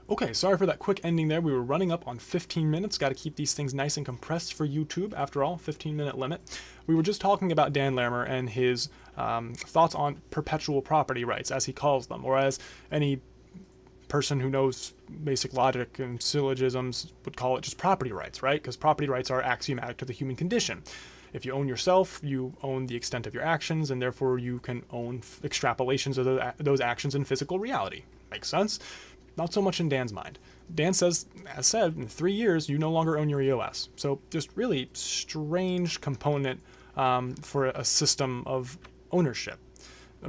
Okay, sorry for that quick ending there. We were running up on 15 minutes. Got to keep these things nice and compressed for YouTube. After all, 15-minute limit. We were just talking about Dan Larimer and his thoughts on perpetual property rights, as he calls them, or as any person who knows basic logic and syllogisms would call it, just property rights, right? Because property rights are axiomatic to the human condition. If you own yourself, you own the extent of your actions, and therefore you can own extrapolations of those actions in physical reality. Makes sense? Not so much in Dan's mind. Dan says, as said, in 3 years, you no longer own your EOS. So just really strange component for a system of ownership.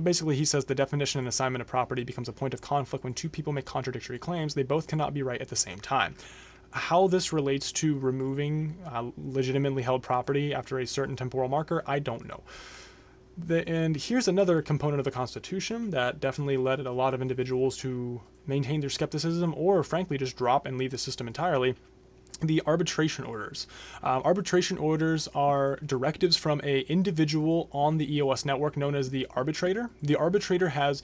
Basically, he says the definition and assignment of property becomes a point of conflict when two people make contradictory claims. They both cannot be right at the same time. How this relates to removing legitimately held property after a certain temporal marker, I don't know. And here's another component of the Constitution that definitely led a lot of individuals to maintain their skepticism or frankly just drop and leave the system entirely. The arbitration orders. Arbitration orders are directives from an individual on the EOS network known as the arbitrator. The arbitrator has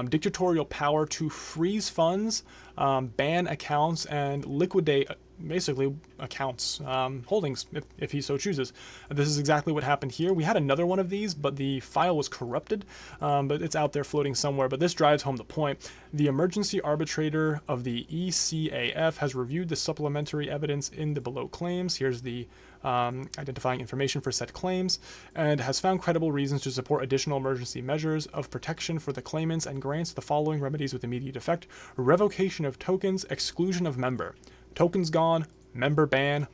dictatorial power to freeze funds, ban accounts, and liquidate basically accounts, holdings, if he so chooses. This is exactly what happened here. We had another one of these, but the file was corrupted, but it's out there floating somewhere. But this drives home the point. The emergency arbitrator of the ECAF has reviewed the supplementary evidence in the below claims. Here's the identifying information for said claims, and has found credible reasons to support additional emergency measures of protection for the claimants and grants the following remedies with immediate effect: revocation of tokens, exclusion of member. Tokens gone, member ban,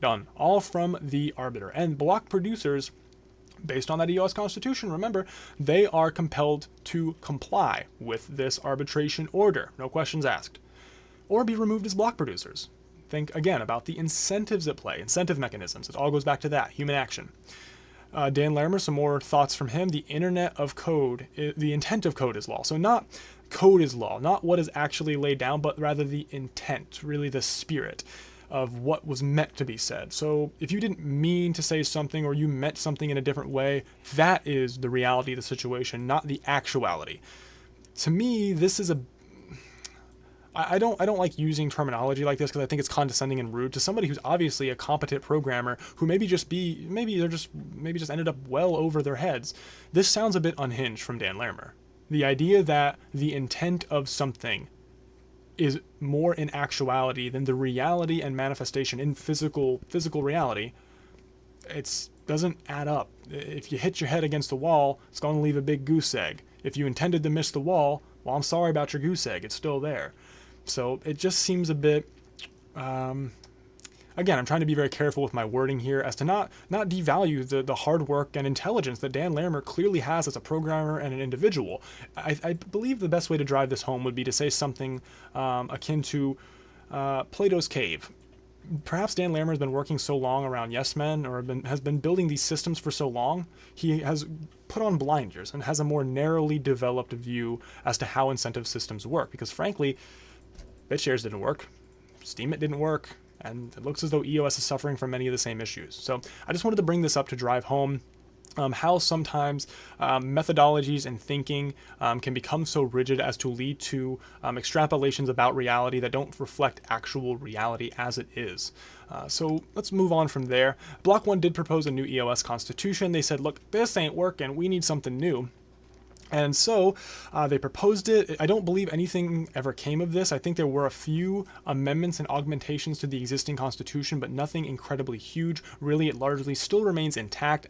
done. All from the arbiter. And block producers, based on that EOS Constitution, remember, they are compelled to comply with this arbitration order, no questions asked, or be removed as block producers. Think again about the incentives at play, incentive mechanisms. It all goes back to that, human action. Dan Larimer, some more thoughts from him. The internet of code, the intent of code is law. So not code is law, not what is actually laid down, but rather the intent, really the spirit of what was meant to be said. So if you didn't mean to say something or you meant something in a different way, that is the reality of the situation, not the actuality. To me, this is I don't like using terminology like this because I think it's condescending and rude to somebody who's obviously a competent programmer who maybe just ended up well over their heads. This sounds a bit unhinged from Dan Larimer. The idea that the intent of something is more in actuality than the reality and manifestation in physical reality, it doesn't add up. If you hit your head against the wall, it's going to leave a big goose egg. If you intended to miss the wall, well, I'm sorry about your goose egg. It's still there. So it just seems a bit, again, I'm trying to be very careful with my wording here as to not devalue the hard work and intelligence that Dan Larimer clearly has as a programmer and an individual. I believe the best way to drive this home would be to say something akin to Plato's cave. Perhaps Dan Larimer has been working so long around yes men, or has been building these systems for so long, he has put on blinders and has a more narrowly developed view as to how incentive systems work. Because frankly, BitShares didn't work, Steemit didn't work, and it looks as though EOS is suffering from many of the same issues. So I just wanted to bring this up to drive home how sometimes methodologies and thinking can become so rigid as to lead to extrapolations about reality that don't reflect actual reality as it is. So let's move on from there. Block 1 did propose a new EOS constitution. They said, look, this ain't working. We need something new. And so they proposed it. I don't believe anything ever came of this. I think there were a few amendments and augmentations to the existing constitution, but nothing incredibly huge. Really, it largely still remains intact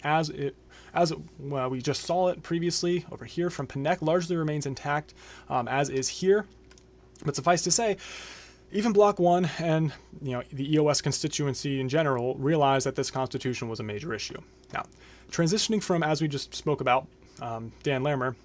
we just saw it previously over here from Panek, largely remains intact as is here. But suffice to say, even Block 1 and the EOS constituency in general realized that this constitution was a major issue. Now, transitioning from, as we just spoke about, Dan Larimer,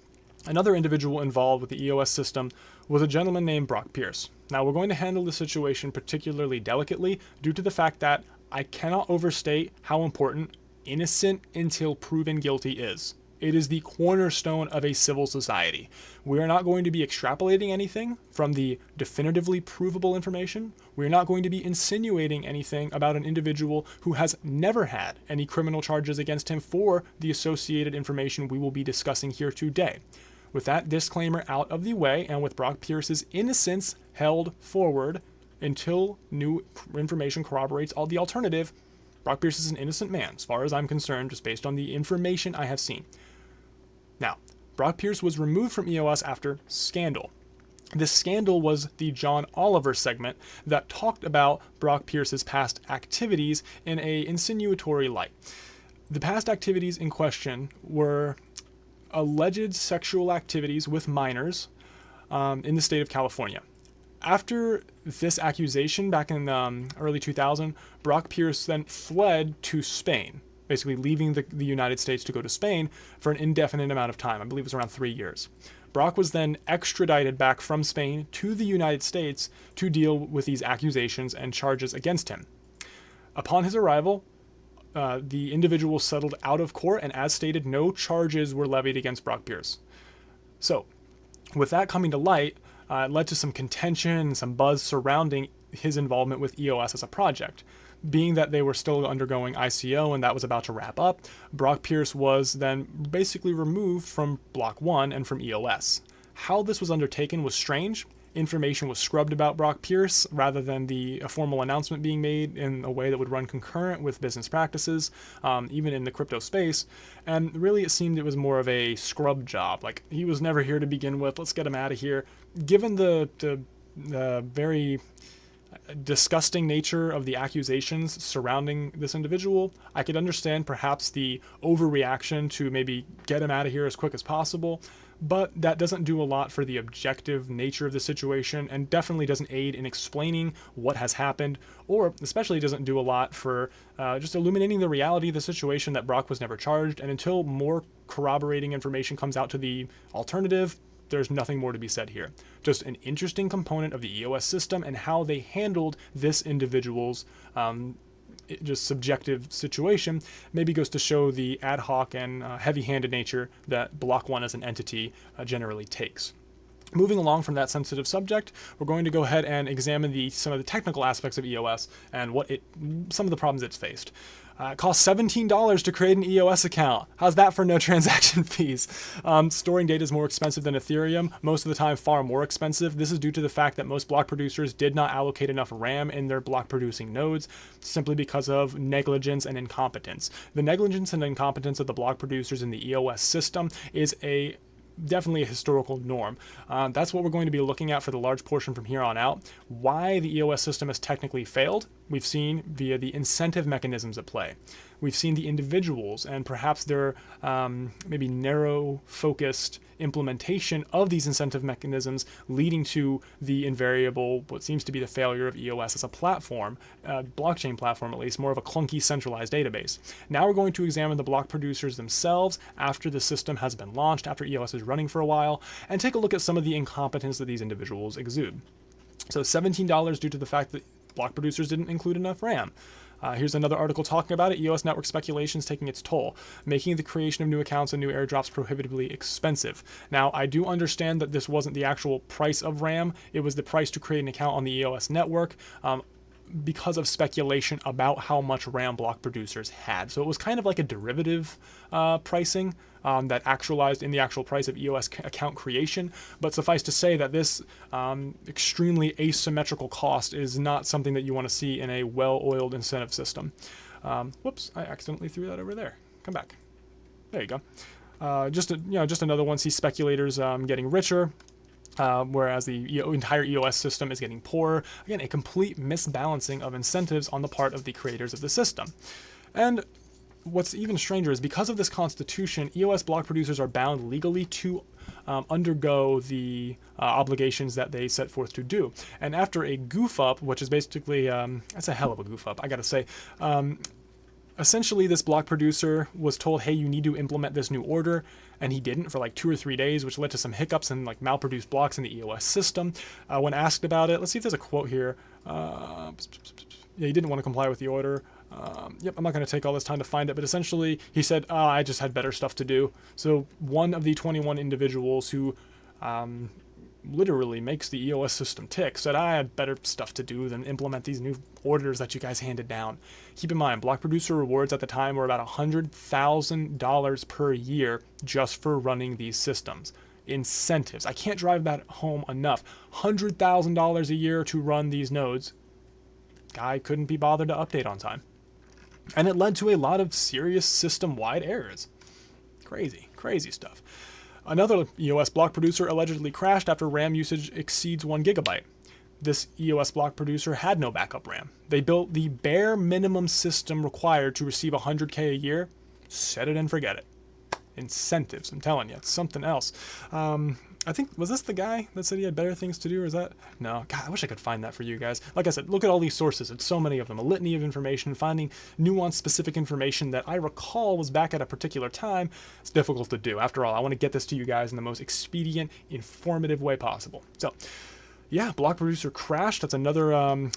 another individual involved with the EOS system was a gentleman named Brock Pierce. Now, we're going to handle the situation particularly delicately due to the fact that I cannot overstate how important innocent until proven guilty is. It is the cornerstone of a civil society. We are not going to be extrapolating anything from the definitively provable information. We are not going to be insinuating anything about an individual who has never had any criminal charges against him for the associated information we will be discussing here today. With that disclaimer out of the way, and with Brock Pierce's innocence held forward until new information corroborates all the alternative, Brock Pierce is an innocent man, as far as I'm concerned, just based on the information I have seen. Now, Brock Pierce was removed from EOS after scandal. This scandal was the John Oliver segment that talked about Brock Pierce's past activities in a insinuatory light. The past activities in question were alleged sexual activities with minors in the state of California. After this accusation back in early 2000, Brock Pierce then fled to Spain, basically leaving the United States to go to Spain for an indefinite amount of time. I believe it was around 3 years. Brock was then extradited back from Spain to the United States to deal with these accusations and charges against him. Upon his arrival, the individual settled out of court, and as stated, no charges were levied against Brock Pierce. So, with that coming to light, it led to some contention and some buzz surrounding his involvement with EOS as a project. Being that they were still undergoing ICO and that was about to wrap up, Brock Pierce was then basically removed from Block 1 and from EOS. How this was undertaken was strange. Information was scrubbed about Brock Pierce rather than a formal announcement being made in a way that would run concurrent with business practices, even in the crypto space. And really it seemed it was more of a scrub job. Like, he was never here to begin with, let's get him out of here. Given the very disgusting nature of the accusations surrounding this individual, I could understand perhaps the overreaction to maybe get him out of here as quick as possible, but that doesn't do a lot for the objective nature of the situation and definitely doesn't aid in explaining what has happened, or especially doesn't do a lot for just illuminating the reality of the situation that Brock was never charged. And until more corroborating information comes out to the alternative, there's nothing more to be said here. Just an interesting component of the EOS system and how they handled this individual's just subjective situation maybe goes to show the ad hoc and heavy-handed nature that Block 1 as an entity generally takes. Moving along from that sensitive subject, we're going to go ahead and examine some of the technical aspects of EOS and some of the problems it's faced. It costs $17 to create an EOS account. How's that for no transaction fees? Storing data is more expensive than Ethereum, most of the time far more expensive. This is due to the fact that most block producers did not allocate enough RAM in their block producing nodes, simply because of negligence and incompetence. The negligence and incompetence of the block producers in the EOS system is definitely a historical norm. That's what we're going to be looking at for the large portion from here on out. Why the EOS system has technically failed, we've seen via the incentive mechanisms at play. We've seen the individuals and perhaps their maybe narrow-focused implementation of these incentive mechanisms leading to the invariable, what seems to be the failure of EOS as a platform, blockchain platform at least, more of a clunky centralized database. Now we're going to examine the block producers themselves after the system has been launched, after EOS is running for a while, and take a look at some of the incompetence that these individuals exude. So $17 due to the fact that block producers didn't include enough RAM. Here's another article talking about it. EOS network speculation is taking its toll, making the creation of new accounts and new airdrops prohibitively expensive. Now, I do understand that this wasn't the actual price of RAM. It was the price to create an account on the EOS network because of speculation about how much RAM block producers had. So it was kind of like a derivative pricing that actualized in the actual price of EOS account creation. But suffice to say that this extremely asymmetrical cost is not something that you want to see in a well-oiled incentive system. Whoops, I accidentally threw that over there. Come back. There you go. Just another one. See speculators getting richer. Whereas the entire EOS system is getting poorer. Again, a complete misbalancing of incentives on the part of the creators of the system. And what's even stranger is because of this constitution, EOS block producers are bound legally to undergo the obligations that they set forth to do. And after a goof up, which is basically, that's a hell of a goof up, I gotta say, essentially, this block producer was told, hey, you need to implement this new order, and he didn't for like 2 or 3 days, which led to some hiccups and like malproduced blocks in the EOS system. When asked about it, let's see if there's a quote here. Yeah, he didn't want to comply with the order. Yep, I'm not going to take all this time to find it, but essentially he said, I just had better stuff to do. So one of the 21 individuals who literally makes the EOS system tick said, I had better stuff to do than implement these new orders that you guys handed down. Keep in mind, block producer rewards at the time were about $100,000 per year just for running these systems. incentives. I can't drive that home enough. $100,000 a year to run these nodes. Guy couldn't be bothered to update on time. And it led to a lot of serious system-wide errors. Crazy, crazy stuff. Another EOS block producer allegedly crashed after RAM usage exceeds 1 gigabyte. This EOS block producer had no backup RAM. They built the bare minimum system required to receive $100K a year. Set it and forget it. Incentives, I'm telling you, it's something else. I think, was this the guy that said he had better things to do, or is that? No, God, I wish I could find that for you guys. Like I said, look at all these sources. It's so many of them, a litany of information, finding nuanced, specific information that I recall was back at a particular time. It's difficult to do. After all, I want to get this to you guys in the most expedient, informative way possible. So, yeah, block producer crashed. That's another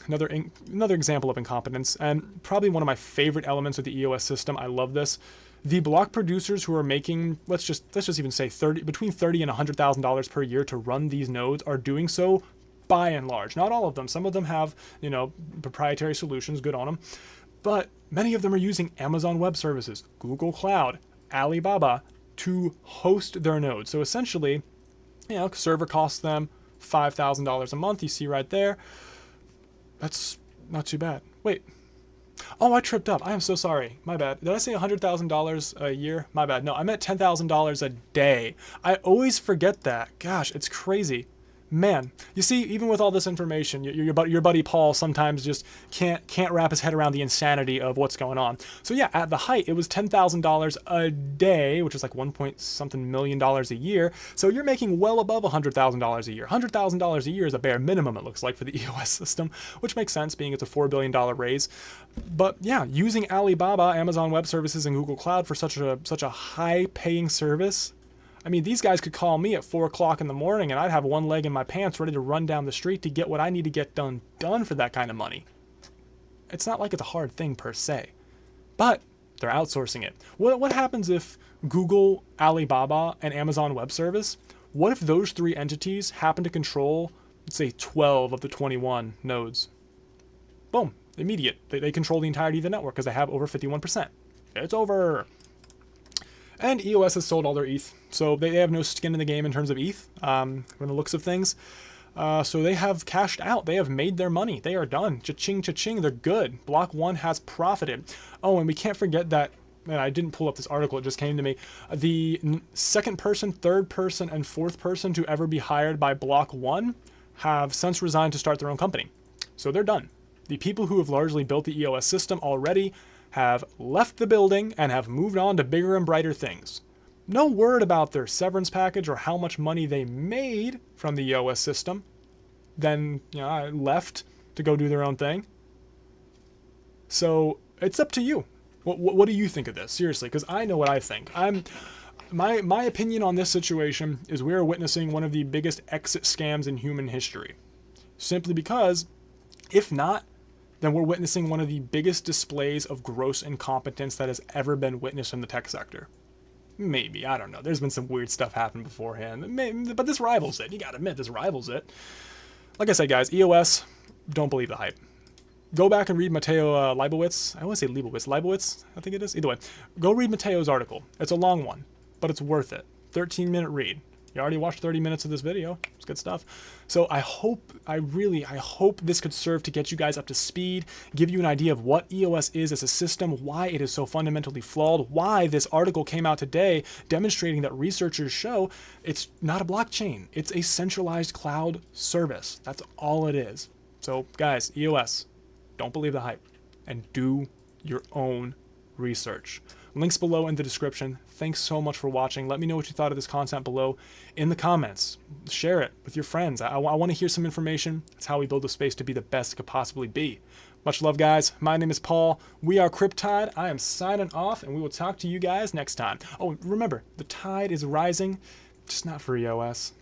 example of incompetence, and probably one of my favorite elements of the EOS system. I love this. The block producers who are making, let's just even say between $30,000 and $100,000 per year to run these nodes are doing so by and large. Not all of them. Some of them have, proprietary solutions, good on them. But many of them are using Amazon Web Services, Google Cloud, Alibaba to host their nodes. So essentially, server costs them $5,000 a month. You see right there. That's not too bad. Wait. Oh, I tripped up. I am so sorry. My bad. Did I say $100,000 a year? My bad. No, I meant $10,000 a day. I always forget that. Gosh, it's crazy. Man, you see, even with all this information, your buddy Paul sometimes just can't wrap his head around the insanity of what's going on. So yeah, at the height, it was $10,000 a day, which is like $1.something million a year. So you're making well above $100,000 a year. $100,000 a year is a bare minimum, it looks like, for the EOS system, which makes sense, being it's a $4 billion raise. But yeah, using Alibaba, Amazon Web Services, and Google Cloud for such a high-paying service. I mean, these guys could call me at 4 o'clock in the morning and I'd have one leg in my pants ready to run down the street to get what I need to get done for that kind of money. It's not like it's a hard thing per se, but they're outsourcing it. What happens if Google, Alibaba, and Amazon Web Service, what if those three entities happen to control, let's say, 12 of the 21 nodes? Boom, immediate. They control the entirety of the network because they have over 51%. It's over. And EOS has sold all their ETH, so they have no skin in the game in terms of ETH, from the looks of things. So they have cashed out. They have made their money. They are done. Cha-ching, cha-ching. They're good. Block 1 has profited. Oh, and we can't forget that, and I didn't pull up this article, it just came to me. The second person, third person, and fourth person to ever be hired by Block 1 have since resigned to start their own company. So they're done. The people who have largely built the EOS system already have left the building and have moved on to bigger and brighter things. No word about their severance package or how much money they made from the EOS system. Then, left to go do their own thing. So it's up to you. What do you think of this? Seriously, because I know what I think. My opinion on this situation is we're witnessing one of the biggest exit scams in human history. Simply because, if not, then we're witnessing one of the biggest displays of gross incompetence that has ever been witnessed in the tech sector. Maybe, I don't know. There's been some weird stuff happen beforehand, but this rivals it. You gotta admit, this rivals it. Like I said, guys, EOS, don't believe the hype. Go back and read Matteo Leibowitz. I want to say Leibowitz, I think it is. Either way, go read Matteo's article. It's a long one, but it's worth it. 13-minute read. You already watched 30 minutes of this video. It's good stuff. So I hope this could serve to get you guys up to speed, give you an idea of what EOS is as a system, why it is so fundamentally flawed, why this article came out today demonstrating that researchers show it's not a blockchain. It's a centralized cloud service. That's all it is. So guys, EOS, don't believe the hype and do your own research. Links below in the description. Thanks so much for watching. Let me know what you thought of this content below in the comments. Share it with your friends. I want to hear some information. That's how we build a space to be the best it could possibly be. Much love, guys. My name is Paul. We are CryptideCast. I am signing off, and we will talk to you guys next time. Oh, remember, the tide is rising, just not for EOS.